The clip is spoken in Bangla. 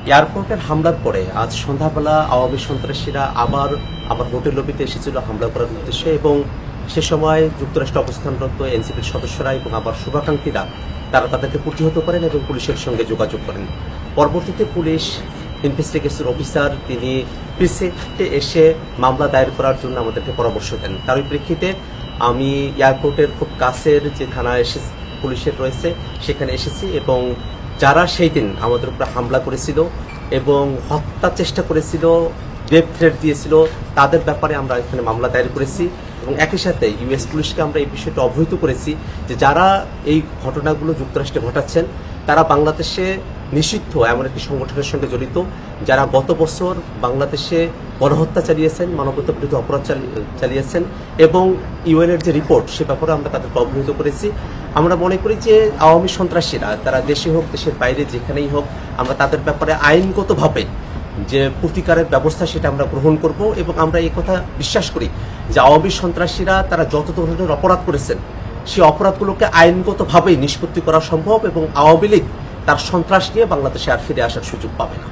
এয়ারপোর্টের হামলার পরে আজ সন্ধ্যাবেলা আওয়ামী সন্ত্রাসীরা আবার হোটেল লবিতে এসেছিল হামলা করার উদ্দেশ্যে এবং সে সময় যুক্তরাষ্ট্রে অবস্থানরত এনসিপির সদস্যরা এবং আবার শুভাকাঙ্ক্ষীরা তারা তাদেরকে প্রতিহত করেন এবং পুলিশের সঙ্গে যোগাযোগ করেন। পরবর্তীতে পুলিশ ইনভেস্টিগেশন অফিসার তিনি প্রিসেক্টে এসে মামলা দায়ের করার জন্য আমাদেরকে পরামর্শ দেন। তারই প্রেক্ষিতে আমি এয়ারপোর্টের খুব কাছের যে থানা পুলিশের রয়েছে সেখানে এসেছি এবং যারা সেই দিন আমাদের উপরে হামলা করেছিল এবং হত্যা চেষ্টা করেছিল, রেপ থ্রেট দিয়েছিল, তাদের ব্যাপারে আমরা এখানে মামলা দায়ের করেছি এবং একই সাথে ইউএস পুলিশকে আমরা এই বিষয়টা অবহিত করেছি যে যারা এই ঘটনাগুলো যুক্তরাষ্ট্রে ঘটাচ্ছেন তারা বাংলাদেশে নিষিদ্ধ এমন একটি সংগঠনের সঙ্গে জড়িত, যারা গত বছর বাংলাদেশে গণহত্যা চালিয়েছেন, মানবতা বিরোধী অপরাধ চালিয়েছেন এবং ইউএনের যে রিপোর্ট সে ব্যাপারে আমরা তাদেরকে অবহিত করেছি। আমরা মনে করি যে আওয়ামী সন্ত্রাসীরা তারা দেশে হোক দেশের বাইরে যেখানেই হোক আমরা তাদের ব্যাপারে আইনগতভাবে যে প্রতিকারের ব্যবস্থা সেটা আমরা গ্রহণ করব এবং আমরা এই কথা বিশ্বাস করি যে আওয়ামী সন্ত্রাসীরা তারা যত ধরনের অপরাধ করেছেন সেই অপরাধগুলোকে আইনগতভাবেই নিষ্পত্তি করা সম্ভব এবং আওয়ামী লীগ তার সন্ত্রাস নিয়ে বাংলাদেশে আর ফিরে আসার সুযোগ পাবে না।